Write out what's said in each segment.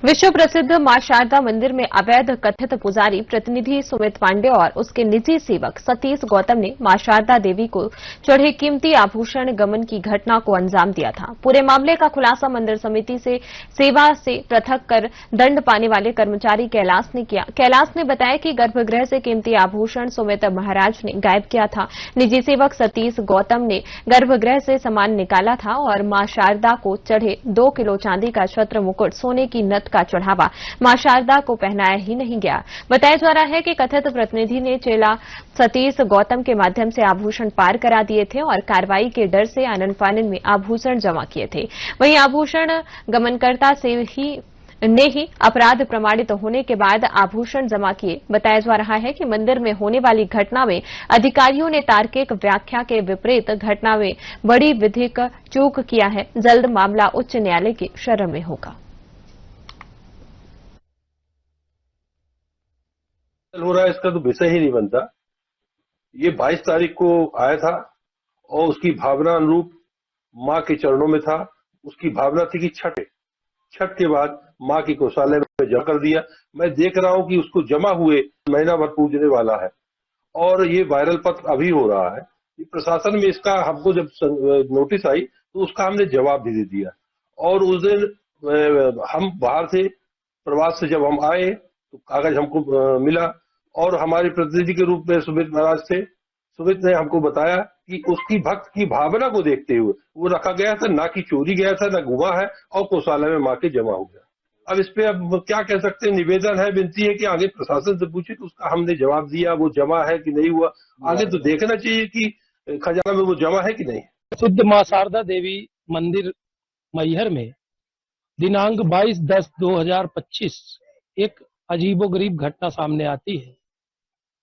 विश्व प्रसिद्ध मां शारदा मंदिर में अवैध कथित पुजारी प्रतिनिधि सुमित पांडे और उसके निजी सेवक सतीश गौतम ने मां शारदा देवी को चढ़े कीमती आभूषण गमन की घटना को अंजाम दिया था। पूरे मामले का खुलासा मंदिर समिति से सेवा से पृथक कर दंड पाने वाले कर्मचारी कैलाश ने किया। कैलाश ने बताया कि गर्भगृह से कीमती आभूषण सुमित महाराज ने गायब किया था। निजी सेवक सतीश गौतम ने गर्भगृह से सामान निकाला था और मां शारदा को चढ़े 2 किलो चांदी का छत्र मुकुट सोने की नथ का चढ़ावा मां शारदा को पहनाया ही नहीं गया। बताया जा रहा है कि कथित प्रतिनिधि ने चेला सतीश गौतम के माध्यम से आभूषण पार करा दिए थे और कार्रवाई के डर से आनन फानन में आभूषण जमा किए थे। वहीं आभूषण गमनकर्ता से ही अपराध प्रमाणित होने के बाद आभूषण जमा किए। बताया जा रहा है कि मंदिर में होने वाली घटना में अधिकारियों ने तार्किक व्याख्या के विपरीत घटना में बड़ी विधिक चूक किया है। जल्द मामला उच्च न्यायालय की शरण में होगा। हो रहा है इसका तो विषय ही नहीं बनता। ये 22 तारीख को आया था और उसकी भावना अनुरूप माँ के चरणों में था। उसकी भावना थी कि छठ के बाद माँ की गौशाला में जमा कर दिया। मैं देख रहा हूँ कि उसको जमा हुए महीना भर पूजने वाला है और ये वायरल पत्र अभी हो रहा है। प्रशासन में इसका हमको जब नोटिस आई तो उसका हमने जवाब भी दे दिया। और उस दिन हम बाहर से प्रवास से जब हम आए तो कागज हमको मिला और हमारे प्रतिनिधि के रूप में सुमित महाराज थे। सुमित ने हमको बताया कि उसकी भक्त की भावना को देखते हुए वो रखा गया था, ना कि चोरी गया था, ना गुमा है और गौशाला में माँ के जमा हो गया। अब इस पे अब क्या कह सकते हैं, निवेदन है, विनती है कि आगे प्रशासन से पूछे तो उसका हमने जवाब दिया। वो जमा है कि नहीं हुआ, आगे तो देखना चाहिए कि खजाना में वो जमा है कि नहीं। शुद्ध मां शारदा देवी मंदिर मैहर में दिनांक 22/10/2025 एक अजीबोगरीब घटना सामने आती है।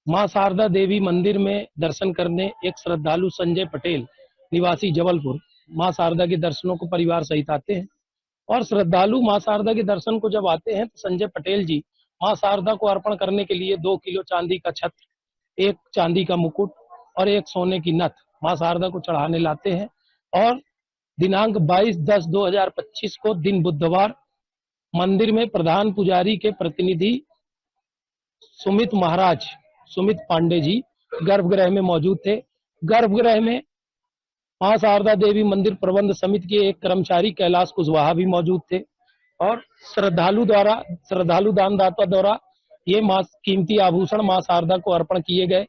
मां शारदा देवी मंदिर में दर्शन करने एक श्रद्धालु संजय पटेल निवासी जबलपुर मां शारदा के दर्शनों को परिवार सहित आते हैं और श्रद्धालु मां शारदा के दर्शन को जब आते हैं तो संजय पटेल जी मां शारदा को अर्पण करने के लिए 2 किलो चांदी का छत्र, एक चांदी का मुकुट और एक सोने की नथ मां शारदा को चढ़ाने लाते हैं। और दिनांक 22/10/2025 को दिन बुधवार मंदिर में प्रधान पुजारी के प्रतिनिधि सुमित पांडे जी गर्भगृह में मौजूद थे। गर्भगृह में मां शारदा देवी मंदिर प्रबंध समिति के एक कर्मचारी कैलाश कुशवाहा भी मौजूद थे और श्रद्धालु दानदाता द्वारा ये कीमती आभूषण मां शारदा को अर्पण किए गए।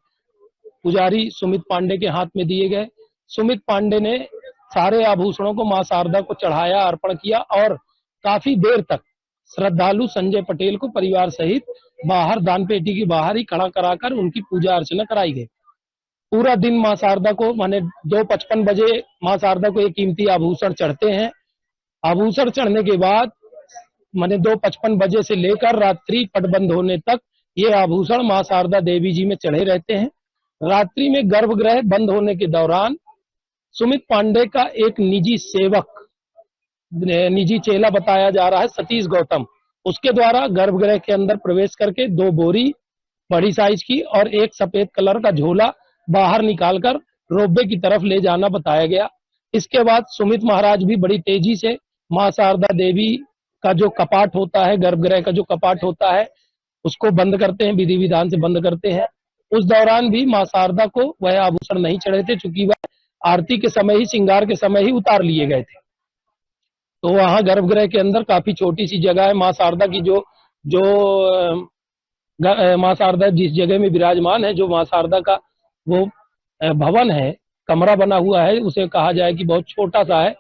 पुजारी सुमित पांडे के हाथ में दिए गए। सुमित पांडे ने सारे आभूषणों को मां शारदा को चढ़ाया, अर्पण किया और काफी देर तक श्रद्धालु संजय पटेल को परिवार सहित बाहर दान पेटी के बाहर ही खड़ा कराकर उनकी पूजा अर्चना कराई गई। पूरा दिन मां शारदा को 2:55 बजे मां शारदा को एक कीमती आभूषण चढ़ते हैं। आभूषण चढ़ने के बाद 2:55 बजे से लेकर रात्रि पट बंद होने तक ये आभूषण मां शारदा देवी जी में चढ़े रहते हैं। रात्रि में गर्भगृह बंद होने के दौरान सुमित पांडे का एक निजी चेला बताया जा रहा है सतीश गौतम, उसके द्वारा गर्भगृह के अंदर प्रवेश करके 2 बोरी बड़ी साइज की और एक सफेद कलर का झोला बाहर निकालकर रोबे की तरफ ले जाना बताया गया। इसके बाद सुमित महाराज भी बड़ी तेजी से मां शारदा देवी का जो कपाट होता है, गर्भगृह का जो कपाट होता है, उसको बंद करते हैं, विधि विधान से बंद करते हैं। उस दौरान भी मां शारदा को वह आभूषण नहीं चढ़े थे, चूंकि वह आरती के समय ही, श्रृंगार के समय ही उतार लिए गए थे। तो वहां गर्भगृह के अंदर काफी छोटी सी जगह है। मां शारदा की मां शारदा जिस जगह में विराजमान है, जो मां शारदा का वो भवन है, कमरा बना हुआ है, उसे कहा जाए कि बहुत छोटा सा है।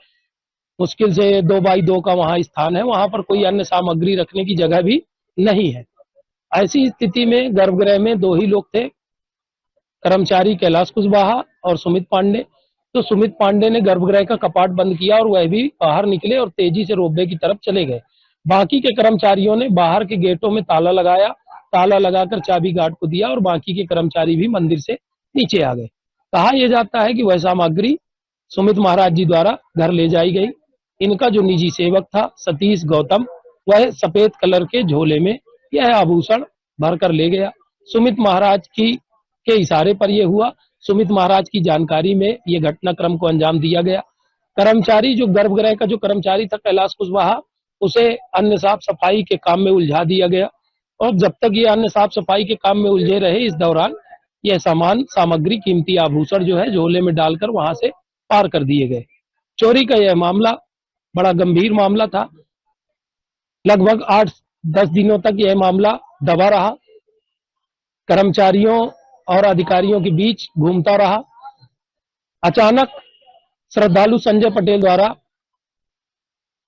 मुश्किल से 2x2 का वहां स्थान है। वहां पर कोई अन्य सामग्री रखने की जगह भी नहीं है। ऐसी स्थिति में गर्भगृह में 2 ही लोग थे, कर्मचारी कैलाश कुशवाहा और सुमित पांडे। तो सुमित पांडे ने गर्भगृह का कपाट बंद किया और वह भी बाहर निकले और तेजी से रोबे की तरफ चले गए। बाकी के कर्मचारियों ने बाहर के गेटों में ताला लगाया, ताला लगाकर चाबी गार्ड को दिया और बाकी के कर्मचारी भी मंदिर से नीचे आ गए। कहा यह जाता है कि वह सामग्री सुमित महाराज जी द्वारा घर ले जाई गई। इनका जो निजी सेवक था सतीश गौतम, वह सफेद कलर के झोले में यह आभूषण भरकर ले गया। सुमित महाराज के इशारे पर यह हुआ। सुमित महाराज की जानकारी में यह घटनाक्रम को अंजाम दिया गया। कर्मचारी जो गर्भगृह का जो कर्मचारी था कैलाश कुशवाहा, उसे अन्य साफ सफाई के काम में उलझा दिया गया और जब तक ये अन्य साफ सफाई के काम में उलझे रहे, इस दौरान यह सामग्री कीमती आभूषण जो है झोले में डालकर वहां से पार कर दिए गए। चोरी का यह मामला बड़ा गंभीर मामला था। लगभग 8-10 दिनों तक यह मामला दबा रहा, कर्मचारियों और अधिकारियों के बीच घूमता रहा। अचानक श्रद्धालु संजय पटेल द्वारा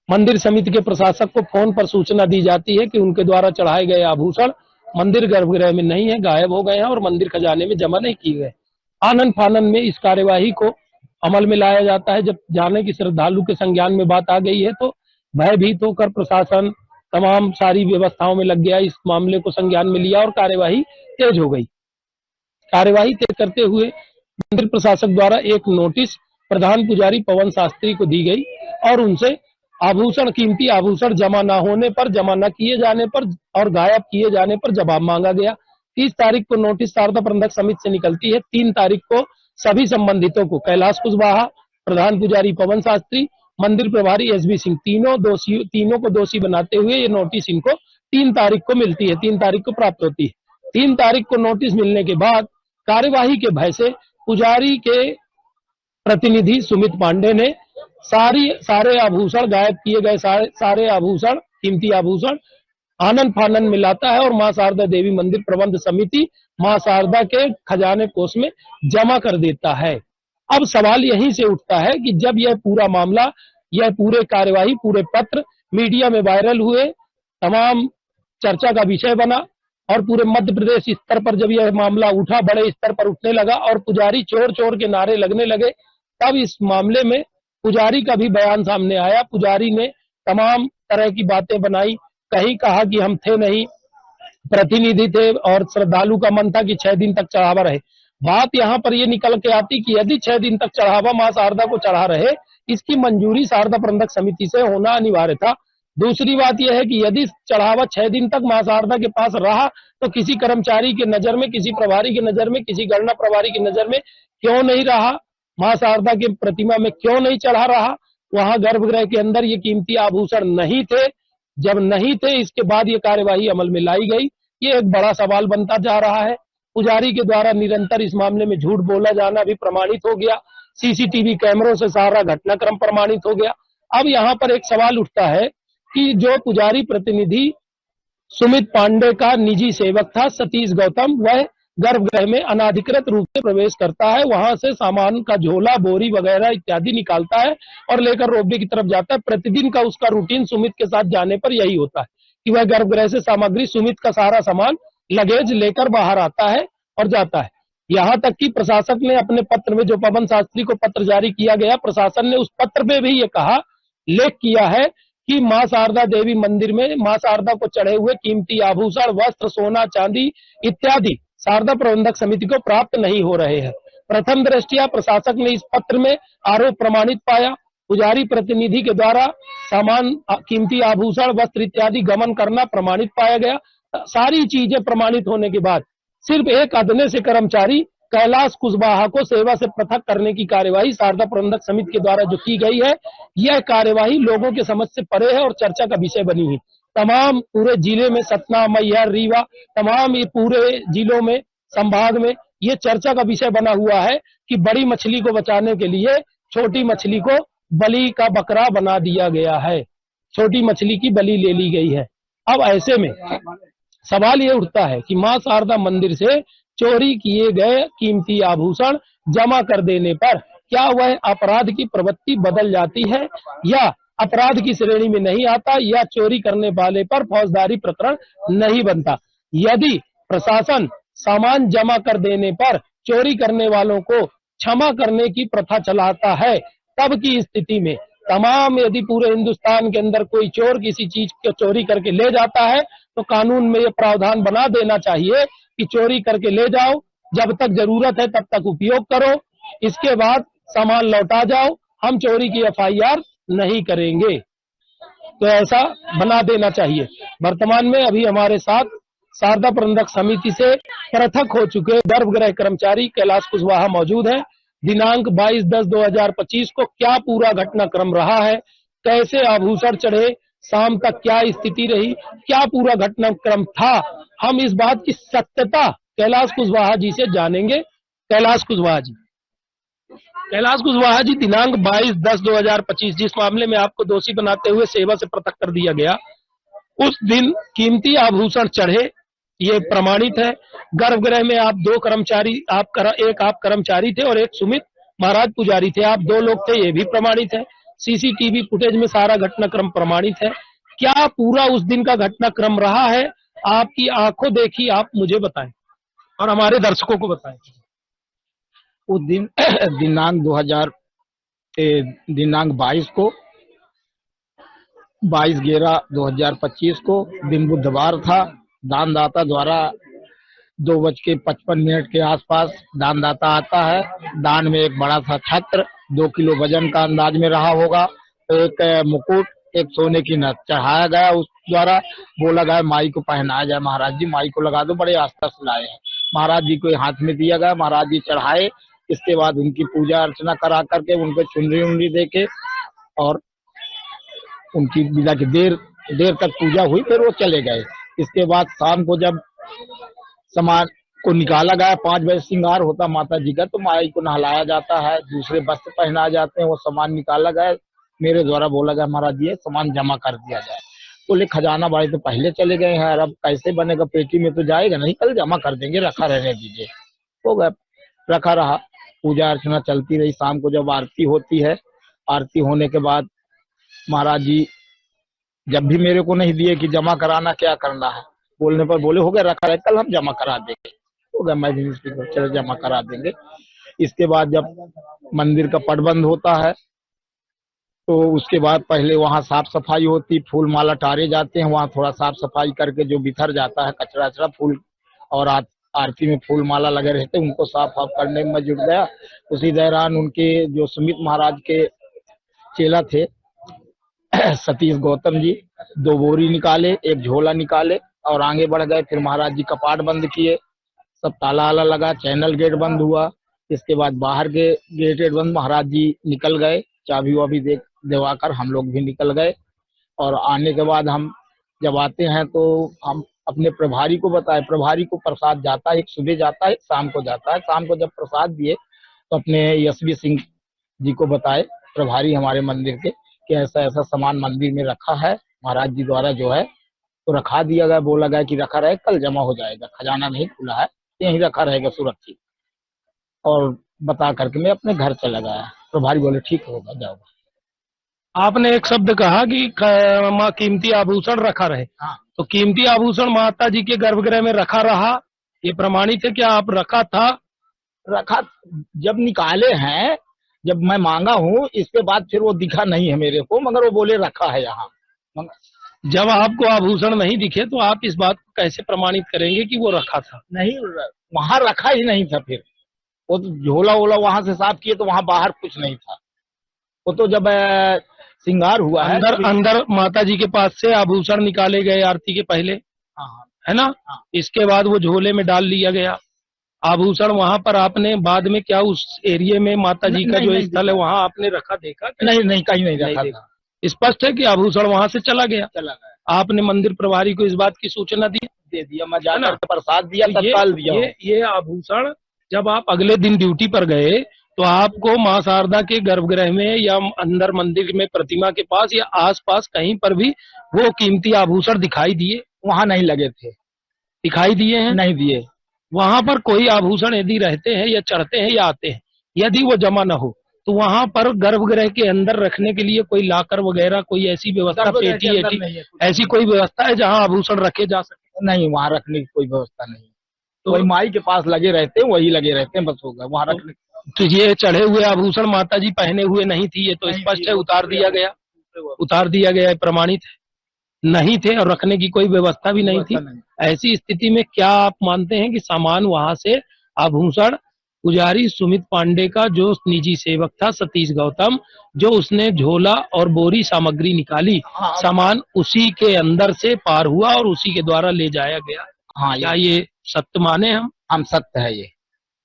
मंदिर समिति के प्रशासक को फोन पर सूचना दी जाती है कि उनके द्वारा चढ़ाए गए आभूषण मंदिर गर्भगृह में नहीं है, गायब हो गए हैं और मंदिर खजाने में जमा नहीं किए गए। आनन फानन में इस कार्यवाही को अमल में लाया जाता है। जब जाने की श्रद्धालु के संज्ञान में बात आ गई है तो भयभीत होकर प्रशासन तमाम सारी व्यवस्थाओं में लग गया, इस मामले को संज्ञान में लिया और कार्यवाही तेज हो गई। कार्यवाही तेज करते हुए मंदिर प्रशासक द्वारा एक नोटिस प्रधान पुजारी पवन शास्त्री को दी गई और उनसे कीमती आभूषण जमा न होने पर, जमा न किए जाने पर और गायब किए जाने पर जवाब मांगा गया। 30 तारीख को नोटिस शारदा प्रबंधक समिति से निकलती है। 3 तारीख को सभी संबंधितों को कैलाश कुशवाहा, प्रधान पुजारी पवन शास्त्री, मंदिर प्रभारी एसबी सिंह तीनों को दोषी बनाते हुए ये नोटिस इनको 3 तारीख को मिलती है, 3 तारीख को प्राप्त होती है। 3 तारीख को नोटिस मिलने के बाद कार्यवाही के भय से पुजारी के प्रतिनिधि सुमित पांडे ने सारे आभूषण गायब किए गए सारे आभूषण कीमती आभूषण आनन फानन मिलाता है और मां शारदा देवी मंदिर प्रबंध समिति मां शारदा के खजाने कोष में जमा कर देता है। अब सवाल यहीं से उठता है कि जब यह पूरा मामला, यह पूरे कार्यवाही, पूरे पत्र मीडिया में वायरल हुए, तमाम चर्चा का विषय बना और पूरे मध्य प्रदेश स्तर पर जब यह मामला उठा, बड़े स्तर पर उठने लगा और पुजारी चोर चोर के नारे लगने लगे, तब इस मामले में पुजारी का भी बयान सामने आया। पुजारी ने तमाम तरह की बातें बनाई, कहीं कहा कि हम थे नहीं, प्रतिनिधि थे और श्रद्धालु का मन था कि 6 दिन तक चढ़ावा रहे। बात यहाँ पर ये निकल के आती कि यदि 6 दिन तक चढ़ावा मां शारदा को चढ़ा रहे, इसकी मंजूरी शारदा प्रबंधक समिति से होना अनिवार्य था। दूसरी बात यह है कि यदि चढ़ावा 6 दिन तक मां शारदा के पास रहा तो किसी कर्मचारी के नजर में, किसी प्रभारी की नजर में, किसी गणना प्रभारी की नजर में क्यों नहीं रहा, मां शारदा की प्रतिमा में क्यों नहीं चढ़ा रहा, वहां गर्भगृह के अंदर ये कीमती आभूषण नहीं थे। जब नहीं थे, इसके बाद ये कार्यवाही अमल में लाई गई। ये एक बड़ा सवाल बनता जा रहा है। पुजारी के द्वारा निरंतर इस मामले में झूठ बोला जाना भी प्रमाणित हो गया। सीसीटीवी कैमरों से सारा घटनाक्रम प्रमाणित हो गया। अब यहाँ पर एक सवाल उठता है कि जो पुजारी प्रतिनिधि सुमित पांडे का निजी सेवक था सतीश गौतम, वह गर्भगृह में अनाधिकृत रूप से प्रवेश करता है, वहां से सामान का झोला, बोरी वगैरह इत्यादि निकालता है और लेकर रोबे की तरफ जाता है। प्रतिदिन का उसका रूटीन सुमित के साथ जाने पर यही होता है कि वह गर्भगृह से सामग्री, सुमित का सारा सामान, लगेज लेकर बाहर आता है और जाता है। यहाँ तक कि प्रशासक ने अपने पत्र में, जो पवन शास्त्री को पत्र जारी किया गया, प्रशासन ने उस पत्र में भी ये कहा, लेख किया है कि मां शारदा देवी मंदिर में मां शारदा को चढ़े हुए कीमती आभूषण, वस्त्र, सोना, चांदी इत्यादि शारदा प्रबंधक समिति को प्राप्त नहीं हो रहे हैं। प्रथम दृष्टया प्रशासक ने इस पत्र में आरोप प्रमाणित पाया। पुजारी प्रतिनिधि के द्वारा सामान, कीमती आभूषण, वस्त्र इत्यादि गमन करना प्रमाणित पाया गया। सारी चीजें प्रमाणित होने के बाद सिर्फ एक अदने से कर्मचारी कैलाश कुशवाहा को सेवा से पृथक करने की कार्यवाही शारदा प्रबंधक समिति के द्वारा जो की गई है, यह कार्यवाही लोगों के समझ से परे है और चर्चा का विषय बनी हुई। तमाम पूरे जिले में, सतना, मैहर, रीवा, तमाम ये पूरे जिलों में, संभाग में ये चर्चा का विषय बना हुआ है कि बड़ी मछली को बचाने के लिए छोटी मछली को बलि का बकरा बना दिया गया है, छोटी मछली की बलि ले ली गई है। अब ऐसे में सवाल ये उठता है कि मां शारदा मंदिर से चोरी किए गए कीमती आभूषण जमा कर देने पर क्या वह अपराध की प्रवृत्ति बदल जाती है या अपराध की श्रेणी में नहीं आता, या चोरी करने वाले पर फौजदारी प्रकरण नहीं बनता। यदि प्रशासन सामान जमा कर देने पर चोरी करने वालों को क्षमा करने की प्रथा चलाता है, तब की स्थिति में तमाम, यदि पूरे हिंदुस्तान के अंदर कोई चोर किसी चीज को चोरी करके ले जाता है तो कानून में ये प्रावधान बना देना चाहिए कि चोरी करके ले जाओ, जब तक जरूरत है तब तक उपयोग करो, इसके बाद सामान लौटा जाओ, हम चोरी की एफआईआर नहीं करेंगे। तो ऐसा बना देना चाहिए। वर्तमान में अभी हमारे साथ शारदा प्रबंधक समिति से पृथक हो चुके गर्भगृह कर्मचारी कैलाश कुशवाहा मौजूद है। दिनांक 22/10/2025 को क्या पूरा घटनाक्रम रहा है, कैसे आभूषण चढ़े, शाम तक क्या स्थिति रही, क्या पूरा घटनाक्रम था, हम इस बात की सत्यता कैलाश कुशवाहा जी से जानेंगे। कैलाश कुशवाहा जी दिनांक 22/10/2025 जिस मामले में आपको दोषी बनाते हुए सेवा से पृथक कर दिया गया, उस दिन कीमती आभूषण चढ़े, ये प्रमाणित है। गर्भगृह में आप दो कर्मचारी, एक आप कर्मचारी थे और एक सुमित महाराज पुजारी थे, आप दो लोग थे, ये भी प्रमाणित है। सीसीटीवी फुटेज में सारा घटनाक्रम प्रमाणित है। क्या पूरा उस दिन का घटनाक्रम रहा है, आपकी आंखों देखी, आप मुझे बताएं और हमारे दर्शकों को बताएं। उस दिन दिनांक 22/11/2025 को दिन बुधवार था। दानदाता द्वारा 2:55 के आसपास दानदाता आता है। दान में एक बड़ा सा छत्र 2 किलो वजन का अंदाज में रहा होगा, एक मुकुट, एक सोने की नथ चढ़ाया गया। उस द्वारा बोला गया माई को पहनाया जाए, महाराज जी माई को लगा दो, बड़े आस्था से लाए हैं। महाराज जी को हाथ में दिया गया, महाराज जी चढ़ाए। इसके बाद उनकी पूजा अर्चना करा करके उनको चुनरी उनरी देके और उनकी विदा की देर तक पूजा हुई, फिर वो चले गए। इसके बाद शाम को जब सामान को निकाला गया, 5 बजे श्रृंगार होता माता जी का, तो माई को नहलाया जाता है, दूसरे वस्त्र पहनाए जाते हैं, वो सामान निकाला गया। मेरे द्वारा बोला गया महाराज जी सामान जमा कर दिया जाए। बोले खजाना बाड़ी तो पहले चले गए हैं, अब कैसे बनेगा, पेटी में तो जाएगा नहीं, कल जमा कर देंगे, रखा रहने दीजिए। हो गया, रखा रहा। पूजा अर्चना चलती रही। शाम को जब आरती होती है, आरती होने के बाद महाराज जी जब भी मेरे को नहीं दिए कि जमा कराना क्या करना है, बोलने पर बोले हो गया रखा रहे, कल हम जमा करा देंगे। हो गया, मैं भी चले जमा करा देंगे। इसके बाद जब मंदिर का पट बंद होता है तो उसके बाद पहले वहाँ साफ सफाई होती, फूल माला टारे जाते हैं, वहाँ थोड़ा साफ सफाई करके जो बिखर जाता है कचरा वचरा, फूल और आरती में फूल माला लगे रहते, उनको साफ साफ करने में जुट गया। उसी दौरान उनके जो सुमित महाराज के चेला थे सतीश गौतम जी 2 बोरी निकाले, एक झोला निकाले और आगे बढ़ गए। फिर महाराज जी कपाट बंद किए, सब ताला आला लगा, चैनल गेट बंद हुआ। इसके बाद बाहर के गेट बंद, महाराज जी निकल गए, चाबी वाबी दिवाकर हम लोग भी निकल गए। और आने के बाद हम जब आते हैं तो हम अपने प्रभारी को बताए, प्रभारी को प्रसाद जाता है, एक सुबह जाता है, एक शाम को जाता है। शाम को जब प्रसाद दिए तो अपने यशवी सिंह जी को बताए, प्रभारी हमारे मंदिर के, कि ऐसा ऐसा सामान मंदिर में रखा है, महाराज जी द्वारा जो है तो रखा दिया गया। बोला गया कि रखा रहे, कल जमा हो जाएगा, खजाना नहीं खुला है, यहीं रखा रहेगा सुरक्षित। और बता करके मैं अपने घर चला गया। प्रभारी बोले ठीक होगा, जाओ। आपने एक शब्द कहा कि माँ कीमती आभूषण रखा रहे। हाँ। तो कीमती आभूषण माता जी के गर्भगृह में रखा रहा, ये प्रमाणित है? क्या आप रखा था? रखा जब निकाले हैं, जब मैं मांगा हूँ, इसके बाद फिर वो दिखा नहीं है मेरे को, मगर वो बोले रखा है यहाँ। जब आपको आभूषण नहीं दिखे तो आप इस बात को कैसे प्रमाणित करेंगे कि वो रखा था? नहीं, वहाँ रखा ही नहीं था। फिर वो तो झोला वोला वहां से साफ किए तो वहाँ बाहर कुछ नहीं था। वो तो जब श्रृंगार हुआ है अंदर माता जी के पास से आभूषण निकाले गए आरती के पहले, हाँ, है ना? हाँ। इसके बाद वो झोले में डाल लिया गया आभूषण। वहाँ पर आपने बाद में क्या उस एरिया में माता जी का जो स्थल है वहाँ आपने रखा देखा? नहीं, कहीं नहीं रखा था। स्पष्ट है कि आभूषण वहाँ से चला गया। आपने मंदिर प्रभारी को इस बात की सूचना दी? दे दिया, मैं जाकर प्रसाद दिया, तत्काल दिया। ये आभूषण जब आप अगले दिन ड्यूटी पर गए तो आपको माँ शारदा के गर्भगृह में या अंदर मंदिर में प्रतिमा के पास या आसपास कहीं पर भी वो कीमती आभूषण दिखाई दिए? वहाँ नहीं लगे थे। दिखाई दिए हैं? नहीं दिए। वहां पर कोई आभूषण यदि रहते हैं या चढ़ते हैं या आते हैं, यदि वो जमा न हो तो वहां पर गर्भगृह के अंदर रखने के लिए कोई लाकर वगैरह कोई ऐसी व्यवस्था, पेटी ऐसी कोई व्यवस्था है जहां आभूषण रखे जा सके? नहीं, वहाँ रखने की कोई व्यवस्था नहीं। तो वही माई के पास लगे रहते हैं, वही लगे रहते हैं, बस होगा वहाँ रखने। तो ये चढ़े हुए आभूषण माता जी पहने हुए नहीं थी, ये तो स्पष्ट है, उतार दिया गया, प्रमाणित है, नहीं थे और रखने की कोई व्यवस्था भी नहीं थी। ऐसी स्थिति में क्या आप मानते हैं कि सामान वहां से आभूषण पुजारी सुमित पांडे का जो निजी सेवक था सतीश गौतम, जो उसने झोला और बोरी सामग्री निकाली, सामान उसी के अंदर से पार हुआ और उसी के द्वारा ले जाया गया? हाँ, क्या ये सत्य माने? हम सत्य है, ये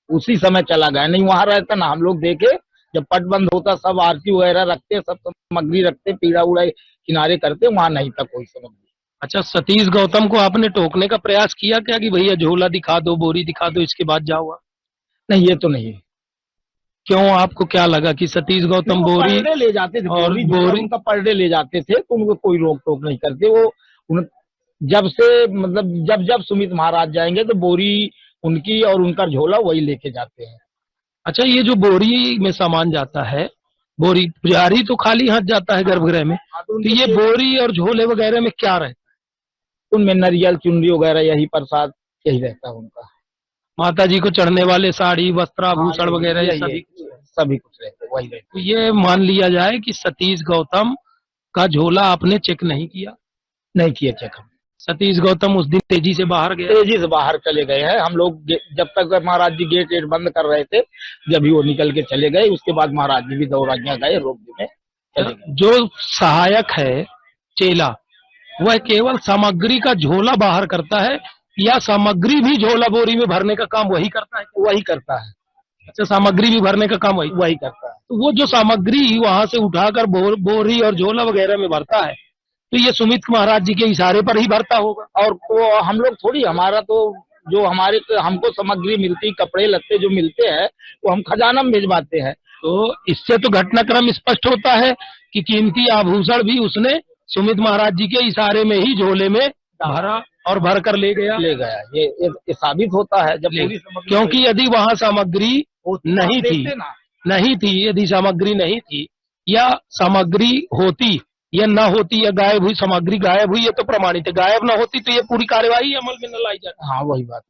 उसी समय चला गया। नहीं वहां रहता ना, हम लोग देखे जब पट बंद होता, सब आरती वगैरह रखते, सब सामग्री रखते, पीड़ा उड़ा किनारे करते, वहां नहीं था कोई सामग्री। अच्छा, सतीश गौतम को आपने टोकने का प्रयास किया क्या कि भैया झोला दिखा दो, बोरी दिखा दो, इसके बाद जाओ आप? नहीं, ये तो नहीं है। क्यों, आपको क्या लगा कि सतीश गौतम वो बोरी पर डे ले जाते थे, और बोरी उनका पर डे ले जाते थे, तो उनको कोई रोक टोक नहीं करते। वो उन जब से मतलब जब जब सुमित महाराज जाएंगे तो बोरी उनकी और उनका झोला वही लेके जाते हैं। अच्छा, ये जो बोरी में सामान जाता है, बोरी पुजारी तो खाली हाथ जाता है गर्भगृह में, तो ये बोरी और झोले वगैरह में क्या रहता उनमें नारियल, चुनरी वगैरह, यही प्रसाद यही रहता है उनका। है? माता जी को चढ़ने वाले साड़ी, वस्त्राभूषण हाँ, वगैरह ये यही सभी कुछ रहते, वही रहते। तो ये मान लिया जाए कि सतीश गौतम का झोला आपने चेक नहीं किया? नहीं किया चेक हम। सतीश गौतम उस दिन तेजी से बाहर गए? तेजी से बाहर चले गए हैं। हम लोग जब तक महाराज जी गेट बंद कर रहे थे, जब भी वो निकल के चले गए, उसके बाद महाराज जी भी दौरानिया गए, रोक में चले गए। जो सहायक है चेला, वह केवल सामग्री का झोला बाहर करता है या सामग्री भी झोला बोरी में भरने का काम वही करता है? वही करता है। अच्छा, सामग्री भी भरने का काम वही करता है। तो वो जो सामग्री वहां से उठाकर बोरी और झोला वगैरह में भरता है, तो ये सुमित महाराज जी के इशारे पर ही भरता होगा? और तो हम लोग थोड़ी, हमारा तो जो हमको सामग्री मिलती, कपड़े लत्ते जो मिलते हैं, वो हम खजाना में भिजवाते हैं। तो इससे तो घटनाक्रम स्पष्ट होता है कि कीमती आभूषण भी उसने सुमित महाराज जी के इशारे में ही झोले में भरा और भर कर ले गया। ये साबित होता है जब क्योंकि यदि वहां सामग्री नहीं थी, यदि सामग्री नहीं थी या सामग्री होती या न होती या गायब हुई, सामग्री गायब हुई, ये तो प्रमाणित है। गायब न होती तो ये पूरी कार्यवाही अमल में न लाई जाती। हाँ, वही बात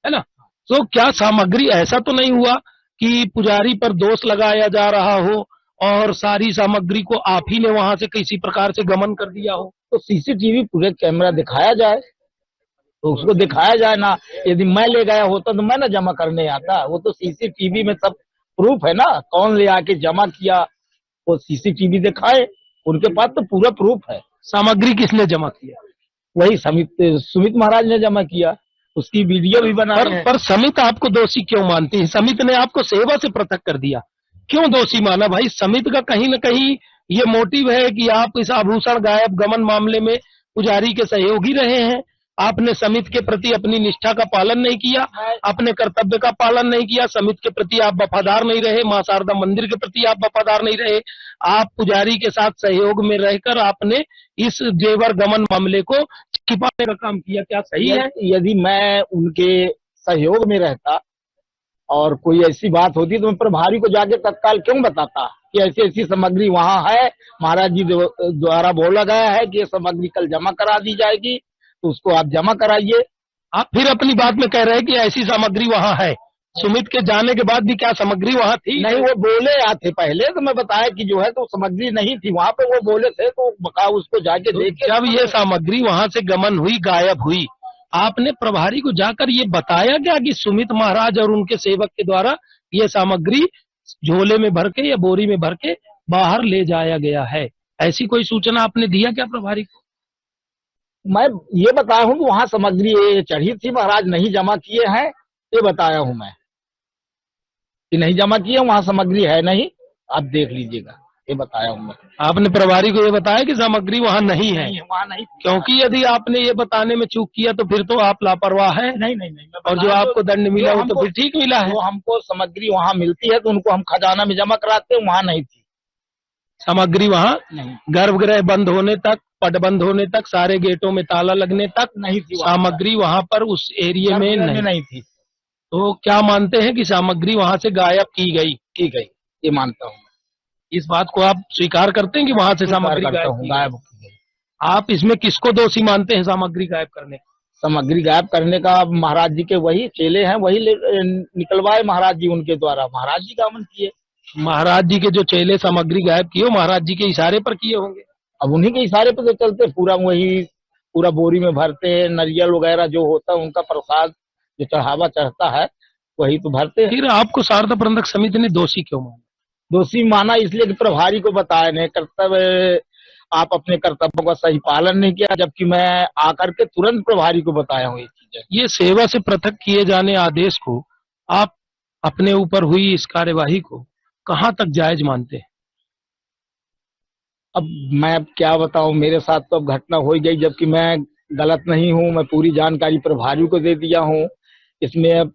है ना। तो क्या सामग्री, ऐसा तो नहीं हुआ कि पुजारी पर दोष लगाया जा रहा हो और सारी सामग्री को आप ही ने वहां से किसी प्रकार से गमन कर दिया हो? तो सीसीटीवी पूरे कैमरा दिखाया जाए, तो उसको दिखाया जाए ना। यदि मैं ले गया होता तो मैं ना जमा करने आता। वो तो सीसीटीवी में सब प्रूफ है ना, कौन ले आके जमा किया, वो सीसीटीवी दिखाए। उनके पास तो पूरा प्रूफ है। सामग्री किसने जमा किया? वही सुमित महाराज ने जमा किया, उसकी वीडियो भी बनाई है। पर समित आपको दोषी क्यों मानती है? समित ने आपको सेवा से पृथक कर दिया, क्यों दोषी माना भाई? समित का कहीं न कहीं ये मोटिव है कि आप इस आभूषण गायब गमन मामले में पुजारी के सहयोगी रहे हैं। आपने समित के प्रति अपनी निष्ठा का पालन नहीं किया, अपने कर्तव्य का पालन नहीं किया, समित के प्रति आप वफादार नहीं रहे, मां शारदा मंदिर के प्रति आप वफादार नहीं रहे। आप पुजारी के साथ सहयोग में रहकर आपने इस जेवर गमन मामले को छिपाने का काम किया। क्या सही है? यदि मैं उनके सहयोग में रहता और कोई ऐसी बात होती तो मैं प्रभारी को जाके तत्काल क्यों बताता कि ऐसी ऐसी सामग्री वहां है, महाराज जी द्वारा बोला गया है कि ये सामग्री कल जमा करा दी जाएगी, तो उसको आप जमा कराइए। आप फिर अपनी बात में कह रहे हैं कि ऐसी सामग्री वहां है। सुमित के जाने के बाद भी क्या सामग्री वहां थी? नहीं, वो बोले आते पहले, तो मैं बताया कि जो है तो सामग्री नहीं थी वहां पे। वो बोले थे तो बका उसको जाके देखे। जब ये सामग्री वहां से गमन हुई, गायब हुई, आपने प्रभारी को जाकर ये बताया क्या कि सुमित महाराज और उनके सेवक के द्वारा ये सामग्री झोले में भर के या बोरी में भर के बाहर ले जाया गया है? ऐसी कोई सूचना आपने दिया क्या प्रभारी को? मैं ये बताया हूँ कि वहां सामग्री चढ़ी थी, महाराज नहीं जमा किए हैं, ये बताया हूँ मैं कि नहीं जमा किए, वहां सामग्री है नहीं, आप देख लीजिएगा, ये बताया हूँ मैं। आपने प्रभारी को ये बताया कि सामग्री वहां नहीं है? वहां नहीं, क्योंकि यदि आपने ये बताने में चूक किया तो फिर तो आप लापरवाह है। नहीं, और जो आपको दंड मिला वो तो फिर ठीक मिला है। वो हमको सामग्री वहां मिलती है तो उनको हम खजाना में जमा कराते हैं, वहां नहीं थी सामग्री। वहां नहीं, गर्भगृह बंद होने तक, पट बंद होने तक, सारे गेटों में ताला लगने तक नहीं थी सामग्री वहां पर उस एरिया में नहीं थी। तो क्या मानते हैं कि सामग्री वहां से गायब की गई? ये मानता हूँ। इस बात को आप स्वीकार करते हैं कि वहां से सामग्री गायब की गई? आप इसमें किसको दोषी मानते हैं सामग्री गायब करने? सामग्री गायब करने का महाराज जी के वही चेले हैं, वही निकलवाए महाराज जी उनके द्वारा, महाराज जी गमन किए। महाराज जी के जो चेले सामग्री गायब किए, महाराज जी के इशारे पर किए होंगे। अब उन्हीं के इशारे पर तो चलते, पूरा बोरी में भरते हैं, नारियल वगैरह जो होता है उनका प्रसाद जो चढ़ावा चढ़ता है वही तो भरते हैं। फिर आपको शारदा प्रबंधक समिति ने दोषी क्यों माना? दोषी माना इसलिए कि प्रभारी को बताया नहीं, कर्तव्य आप अपने कर्तव्यों का सही पालन नहीं किया, जबकि मैं आकर के तुरंत प्रभारी को बताया हूँ ये चीजें। ये सेवा से पृथक किए जाने आदेश को आप अपने ऊपर हुई इस कार्यवाही को कहाँ तक जायज मानते हैं? अब मैं क्या बताऊं, मेरे साथ तो अब घटना हो ही गई, जबकि मैं गलत नहीं हूं। मैं पूरी जानकारी प्रभारी को दे दिया हूं। इसमें अब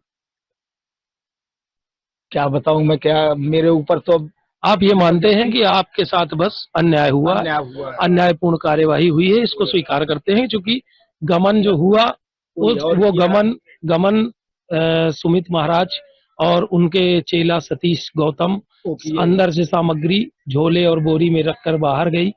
क्या बताऊं मैं, क्या मेरे ऊपर तो अब आप ये मानते हैं कि आपके साथ बस अन्याय हुआ, अन्याय हुआ है। अन्यायपूर्ण कार्यवाही हुई है, इसको स्वीकार करते हैं, क्योंकि गमन जो हुआ वो गमन सुमित महाराज और उनके चेला सतीश गौतम अंदर से सामग्री झोले और बोरी में रखकर बाहर गई।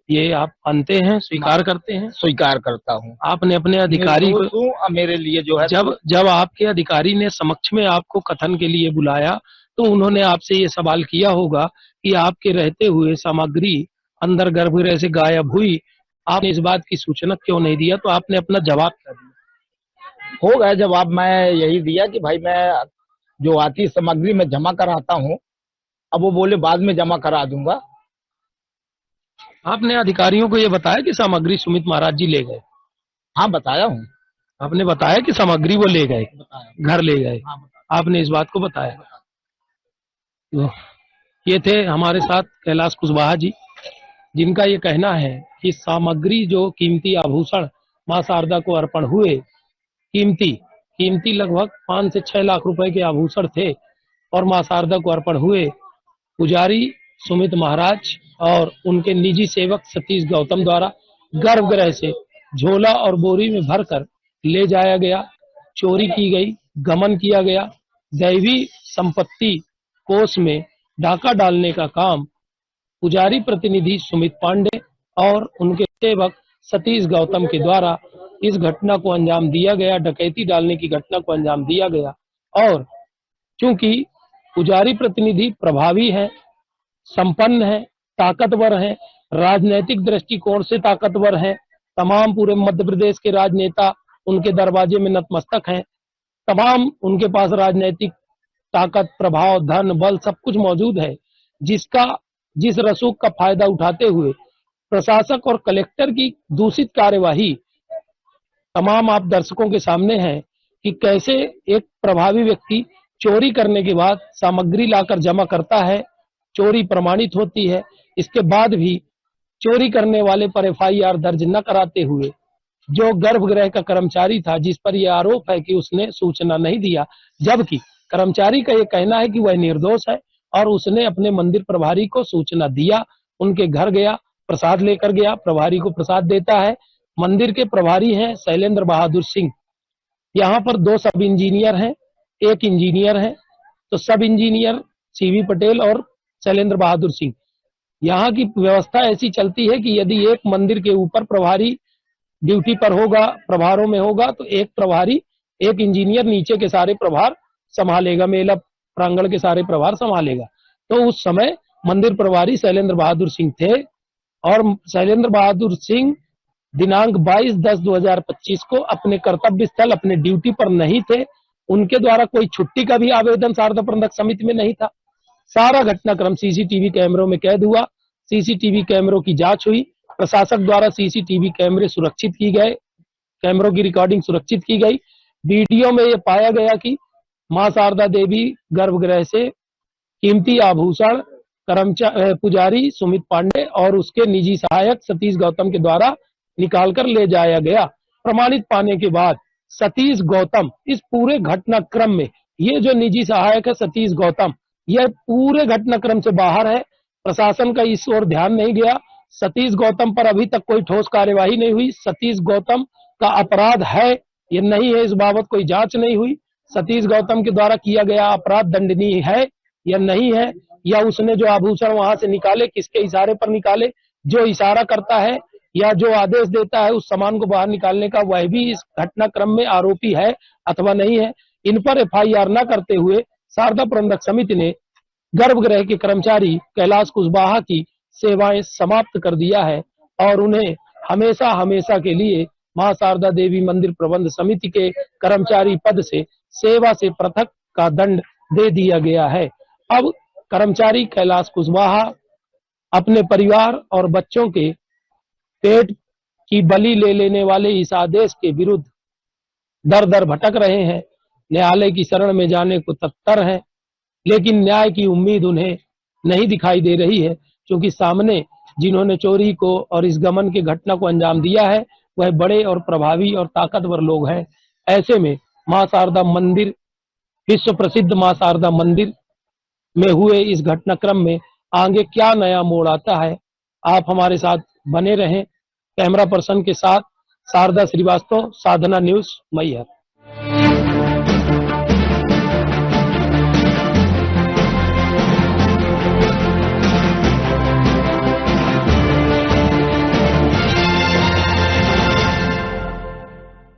ये आप मानते हैं, स्वीकार करते हैं? स्वीकार करता हूं। आपने अपने अधिकारी को, मेरे लिए जो है, जब आपके अधिकारी ने समक्ष में आपको कथन के लिए बुलाया तो उन्होंने आपसे ये सवाल किया होगा कि आपके रहते हुए सामग्री अंदर गर्भगृह से गायब हुई, आपने इस बात की सूचना क्यों नहीं दिया? तो आपने अपना जवाब क्या दिया? हो गया जवाब, मैं यही दिया कि भाई मैं जो आती सामग्री में जमा कराता हूं। अब वो बोले बाद में जमा करा दूंगा। आपने अधिकारियों को ये बताया कि सामग्री सुमित महाराज जी ले गए? हाँ, बताया हूँ। आपने बताया कि सामग्री वो ले गए, घर ले गए? हाँ, आपने इस बात को बताया। तो ये थे हमारे साथ कैलाश कुशवाहा जी, जिनका ये कहना है कि सामग्री जो कीमती आभूषण मां शारदा को अर्पण हुए, कीमती लगभग 5 से 6 लाख रुपए के आभूषण थे और मां शारदा को अर्पण हुए। पुजारी सुमित महाराज और उनके निजी सेवक सतीश गौतम द्वारा गर्भगृह से झोला और बोरी में भरकर ले जाया गया, चोरी की गई, गमन किया गया। दैवी संपत्ति कोष में डाका डालने का काम पुजारी प्रतिनिधि सुमित पांडे और उनके सेवक सतीश गौतम के द्वारा इस घटना को अंजाम दिया गया, डकैती डालने की घटना को अंजाम दिया गया। और चूंकि पुजारी प्रतिनिधि प्रभावी है, संपन्न है, ताकतवर है, राजनीतिक दृष्टिकोण से ताकतवर है, तमाम पूरे मध्य प्रदेश के राजनेता उनके दरवाजे में नतमस्तक हैं, तमाम उनके पास राजनीतिक ताकत, प्रभाव, धन, बल सब कुछ मौजूद है, जिस रसूख का फायदा उठाते हुए प्रशासक और कलेक्टर की दूषित कार्यवाही तमाम आप दर्शकों के सामने है कि कैसे एक प्रभावी व्यक्ति चोरी करने के बाद सामग्री लाकर जमा करता है, चोरी प्रमाणित होती है, इसके बाद भी चोरी करने वाले पर एफआईआर दर्ज न कराते हुए जो गर्भगृह का कर्मचारी था, जिस पर यह आरोप है कि उसने सूचना नहीं दिया, जबकि कर्मचारी का यह कहना है कि वह निर्दोष है और उसने अपने मंदिर प्रभारी को सूचना दिया, उनके घर गया, प्रसाद लेकर गया, प्रभारी को प्रसाद देता है। मंदिर के प्रभारी हैं शैलेंद्र बहादुर सिंह। यहाँ पर 2 सब इंजीनियर हैं, 1 इंजीनियर है, तो सब इंजीनियर सीवी पटेल और शैलेंद्र बहादुर सिंह। यहाँ की व्यवस्था ऐसी चलती है कि यदि एक मंदिर के ऊपर प्रभारी ड्यूटी पर होगा, प्रभारों में होगा, तो एक प्रभारी, एक इंजीनियर नीचे के सारे प्रभार संभालेगा, मेला प्रांगण के सारे प्रभार संभालेगा। तो उस समय मंदिर प्रभारी शैलेंद्र बहादुर सिंह थे और शैलेंद्र बहादुर सिंह दिनांक 22/10/2025 को अपने कर्तव्य स्थल, अपने ड्यूटी पर नहीं थे। उनके द्वारा कोई छुट्टी का भी आवेदन शारदा प्रबंधक समिति में नहीं था। सारा घटनाक्रम सीसीटीवी कैमरों में कैद हुआ, सीसीटीवी कैमरों की जांच हुई, प्रशासक द्वारा सीसीटीवी कैमरे सुरक्षित की गए, कैमरों की रिकॉर्डिंग सुरक्षित की गई। वीडियो में यह पाया गया कि मां शारदा देवी गर्भगृह से कीमती आभूषण पुजारी सुमित पांडे और उसके निजी सहायक सतीश गौतम के द्वारा निकालकर ले जाया गया। प्रमाणित पाने के बाद सतीश गौतम इस पूरे घटनाक्रम में, ये जो निजी सहायक है सतीश गौतम, यह पूरे घटनाक्रम से बाहर है। प्रशासन का इस ओर ध्यान नहीं गया। सतीश गौतम पर अभी तक कोई ठोस कार्यवाही नहीं हुई। सतीश गौतम का अपराध है या नहीं है, इस बाबत कोई जांच नहीं हुई। सतीश गौतम के द्वारा किया गया अपराध दंडनीय है या नहीं है, या उसने जो आभूषण वहां से निकाले किसके इशारे पर निकाले, जो इशारा करता है या जो आदेश देता है उस सामान को बाहर निकालने का, वह भी इस घटनाक्रम में आरोपी है अथवा नहीं है। इन पर एफआईआर न करते हुए शारदा प्रबंधक समिति ने गर्भगृह के कर्मचारी कैलाश कुशवाहा की सेवाएं समाप्त कर दिया है और उन्हें हमेशा हमेशा के लिए मां शारदा देवी मंदिर प्रबंध समिति के कर्मचारी पद से सेवा से पृथक का दंड दे दिया गया है। अब कर्मचारी कैलाश कुशवाहा अपने परिवार और बच्चों के पेट की बलि ले लेने वाले इस आदेश के विरुद्ध दर दर भटक रहे हैं, न्यायालय की शरण में जाने को तत्पर हैं, लेकिन न्याय की उम्मीद उन्हें नहीं दिखाई दे रही है, क्योंकि सामने जिन्होंने चोरी को और इस गमन की घटना को अंजाम दिया है वह बड़े और प्रभावी और ताकतवर लोग हैं। ऐसे में मां शारदा मंदिर, विश्व प्रसिद्ध मां शारदा मंदिर में हुए इस घटनाक्रम में आगे क्या नया मोड़ आता है, आप हमारे साथ बने रहें। कैमरा पर्सन के साथ शारदा श्रीवास्तव, साधना न्यूज, मैहर।